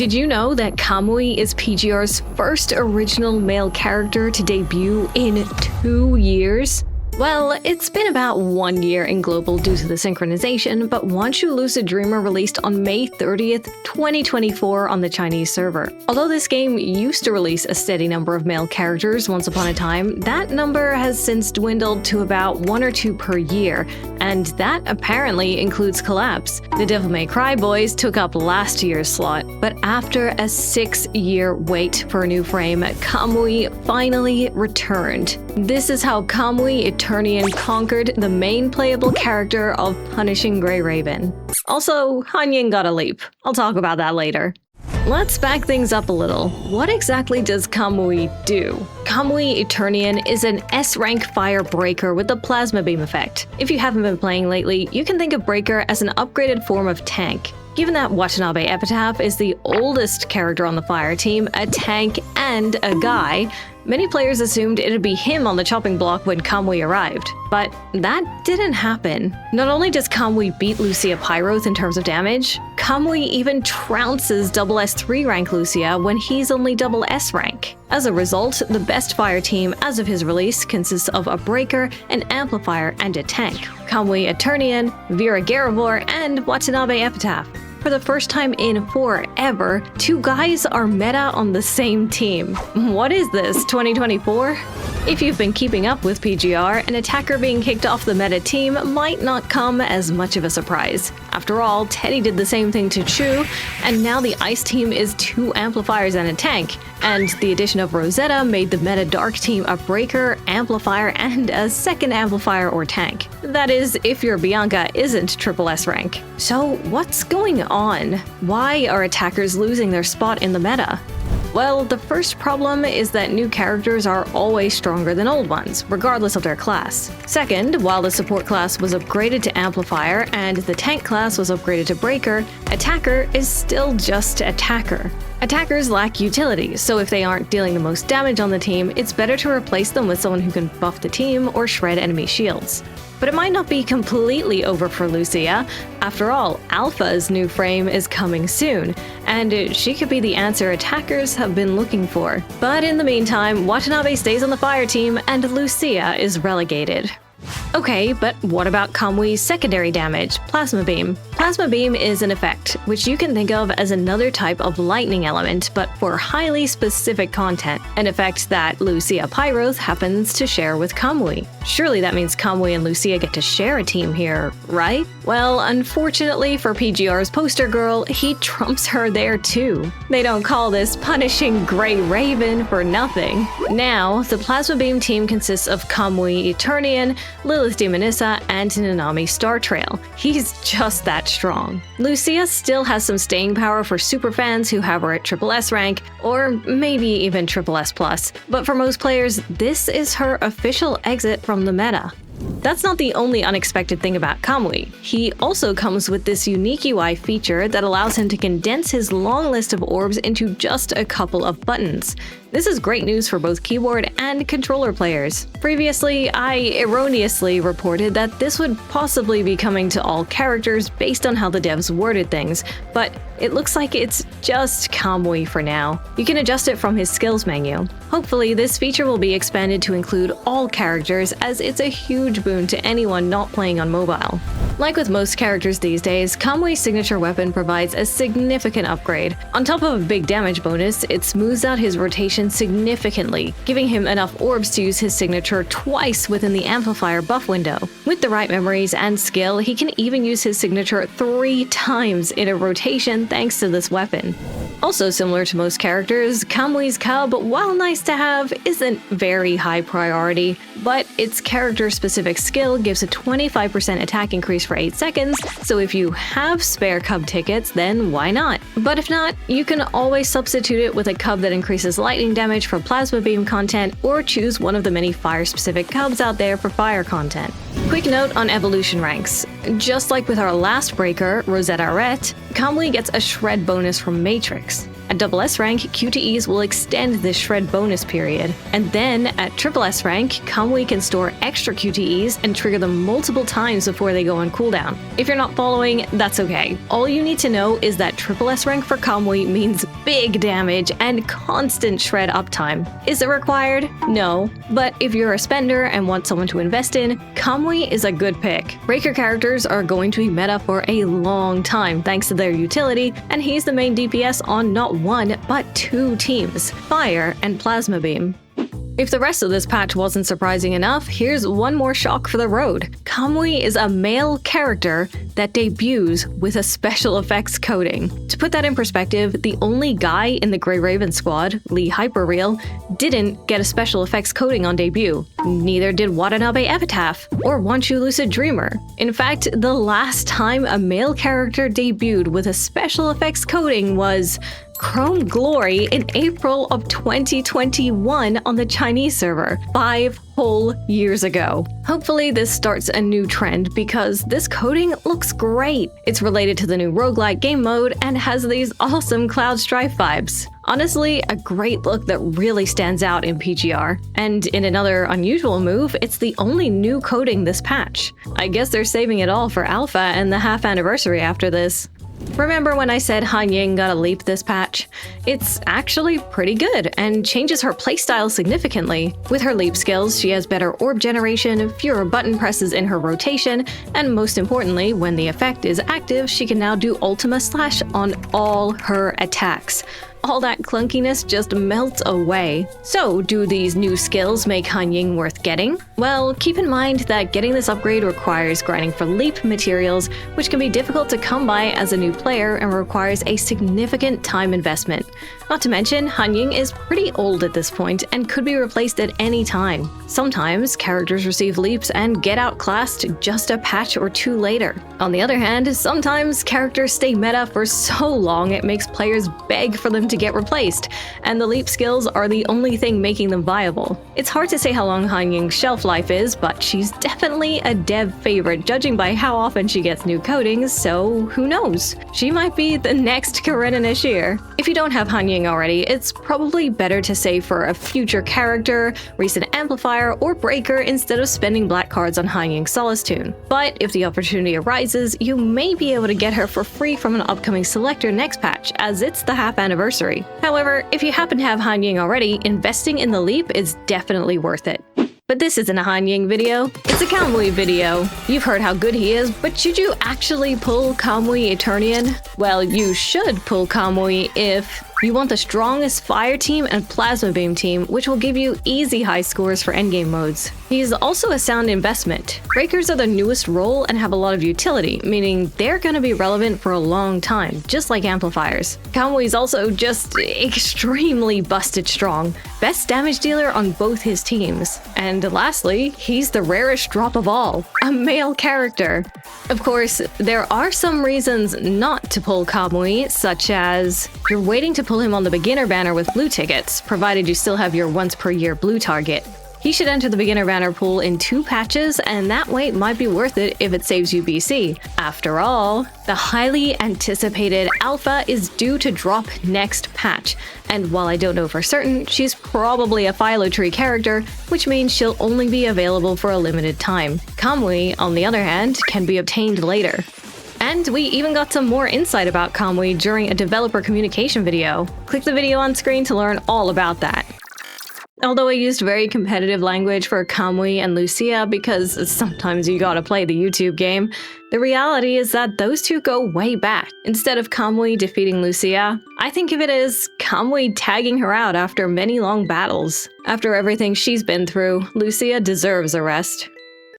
Did you know that Kamui is PGR's first original male character to debut in 2 years? Well, it's been about 1 year in global due to the synchronization, but Wanshu Lucid Dreamer released on May 30th, 2024 on the Chinese server. Although this game used to release a steady number of male characters once upon a time, that number has since dwindled to about 1 or 2 per year, and that apparently includes collabs. The Devil May Cry boys took up last year's slot, but after a 6-year wait for a new frame, Kamui finally returned. This is how Kamui Aeternion conquered the main playable character of Punishing Grey Raven. Also, Hanyin got a leap. I'll talk about that later. Let's back things up a little. What exactly does Kamui do? Kamui Aeternion is an S-rank fire breaker with the plasma beam effect. If you haven't been playing lately, you can think of breaker as an upgraded form of tank. Given that Watanabe Epitaph is the oldest character on the fire team, a tank, and a guy, many players assumed it'd be him on the chopping block when Kamui arrived. But that didn't happen. Not only does Kamui beat Lucia Pyroth in terms of damage, Kamui even trounces SS3 rank Lucia when he's only SS rank. As a result, the best fire team as of his release consists of a breaker, an amplifier, and a tank. Kamui Aeternion, Vera Garivor, and Watanabe Epitaph. For the first time in forever, 2 guys are meta on the same team. What is this, 2024? If you've been keeping up with PGR, an attacker being kicked off the meta team might not come as much of a surprise. After all, Teddy did the same thing to Chu, and now the Ice team is 2 amplifiers and a tank. And the addition of Rosetta made the meta Dark team a breaker, amplifier, and a second amplifier or tank. That is, if your Bianca isn't SS rank. So what's going on? Why are attackers losing their spot in the meta? Well, the first problem is that new characters are always stronger than old ones, regardless of their class. Second, while the support class was upgraded to Amplifier and the tank class was upgraded to Breaker, Attacker is still just Attacker. Attackers lack utility, so if they aren't dealing the most damage on the team, it's better to replace them with someone who can buff the team or shred enemy shields. But it might not be completely over for Lucia. After all, Alpha's new frame is coming soon, and she could be the answer attackers have been looking for. But in the meantime, Watanabe stays on the fire team and Lucia is relegated. Okay, but what about Kamui's secondary damage, Plasma Beam? Plasma Beam is an effect, which you can think of as another type of lightning element, but for highly specific content, an effect that Lucia Pyroth happens to share with Kamui. Surely that means Kamui and Lucia get to share a team here, right? Well, unfortunately for PGR's poster girl, he trumps her there too. They don't call this Punishing Grey Raven for nothing. Now, the Plasma Beam team consists of Kamui Aeternion, Lilith Demonissa, and Nanami Startrail. He's just that strong. Lucia still has some staying power for superfans who have her at SS rank, or maybe even SS+, but for most players, this is her official exit from the meta. That's not the only unexpected thing about Kamui. He also comes with this unique UI feature that allows him to condense his long list of orbs into just a couple of buttons. This is great news for both keyboard and controller players. Previously, I erroneously reported that this would possibly be coming to all characters based on how the devs worded things, but it looks like it's just Kamui for now. You can adjust it from his skills menu. Hopefully, this feature will be expanded to include all characters, as it's a huge boon to anyone not playing on mobile. Like with most characters these days, Kamui's signature weapon provides a significant upgrade. On top of a big damage bonus, it smooths out his rotation significantly, giving him enough orbs to use his signature twice within the amplifier buff window. With the right memories and skill, he can even use his signature 3 times in a rotation thanks to this weapon. Also similar to most characters, Kamui's Cub, while nice to have, isn't very high priority, but its character-specific skill gives a 25% attack increase for 8 seconds, so if you have spare Cub tickets, then why not? But if not, you can always substitute it with a Cub that increases lightning damage for Plasma Beam content, or choose one of the many fire-specific Cubs out there for fire content. Quick note on evolution ranks. Just like with our last breaker, Rosetta Ret, Kamui gets a shred bonus from Matrix. At SS rank, QTEs will extend this shred bonus period, and then at SS rank, Kamui can store extra QTEs and trigger them multiple times before they go on cooldown. If you're not following, that's okay. all you need to know is that triple S rank for Kamui means big damage and constant shred uptime. Is it required? No. But if you're a spender and want someone to invest in, Kamui is a good pick. Breaker characters are going to be meta for a long time thanks to their utility, and he's the main DPS on not one, but two teams, Fire and Plasma Beam. If the rest of this patch wasn't surprising enough, here's one more shock for the road. Kamui is a male character that debuts with a special effects coding. To put that in perspective, the only guy in the Grey Raven squad, Lee Hyperreal, didn't get a special effects coding on debut. Neither did Watanabe Epitaph or Wanshu Lucid Dreamer. In fact, the last time a male character debuted with a special effects coding was Chrome Glory in April of 2021 on the Chinese server, 5 whole years ago. Hopefully this starts a new trend because this coding looks great. It's related to the new roguelike game mode and has these awesome Cloud Strife vibes. Honestly, a great look that really stands out in PGR. And in another unusual move, it's the only new coding this patch. I guess they're saving it all for Alpha and the half anniversary after this. Remember when I said Han Ying got a leap this patch? It's actually pretty good and changes her playstyle significantly. With her leap skills, she has better orb generation, fewer button presses in her rotation, and most importantly, when the effect is active, she can now do Ultima Slash on all her attacks. All that clunkiness just melts away. So, do these new skills make Han Ying worth getting? Well, keep in mind that getting this upgrade requires grinding for leap materials, which can be difficult to come by as a new player and requires a significant time investment. Not to mention, Han Ying is pretty old at this point and could be replaced at any time. Sometimes, characters receive leaps and get outclassed just a patch or two later. On the other hand, sometimes characters stay meta for so long it makes players beg for them to get replaced, and the leap skills are the only thing making them viable. It's hard to say how long Han Ying's shelf life is, but she's definitely a dev favorite judging by how often she gets new codings, so who knows? She might be the next Karenna Nashir. If you don't have Han Ying already, it's probably better to save for a future character, recent amplifier, or breaker instead of spending black cards on Han Ying's Solace Tune. But if the opportunity arises, you may be able to get her for free from an upcoming selector next patch, as it's the half anniversary. However, if you happen to have Han Ying already, investing in the leap is definitely worth it. But this isn't a Han Ying video, it's a Kamui video. You've heard how good he is, but should you actually pull Kamui Aeternion? Well, you should pull Kamui if you want the strongest Fire team and Plasma Beam team, which will give you easy high scores for endgame modes. He's also a sound investment. Breakers are the newest role and have a lot of utility, meaning they're going to be relevant for a long time, just like amplifiers. Kamui's also just extremely busted strong, best damage dealer on both his teams. And lastly, he's the rarest drop of all, a male character. Of course, there are some reasons not to pull Kamui, such as you're waiting to pull him on the beginner banner with blue tickets, provided you still have your once per year blue target. He should enter the beginner banner pool in 2 patches, and that wait might be worth it if it saves you BC. After all, the highly anticipated Alpha is due to drop next patch, and while I don't know for certain, she's probably a Philo Tree character, which means she'll only be available for a limited time. Kamui, on the other hand, can be obtained later. And we even got some more insight about Kamui during a developer communication video. Click the video on screen to learn all about that. Although I used very competitive language for Kamui and Lucia because sometimes you gotta play the YouTube game, the reality is that those two go way back. Instead of Kamui defeating Lucia, I think of it as Kamui tagging her out after many long battles. After everything she's been through, Lucia deserves a rest.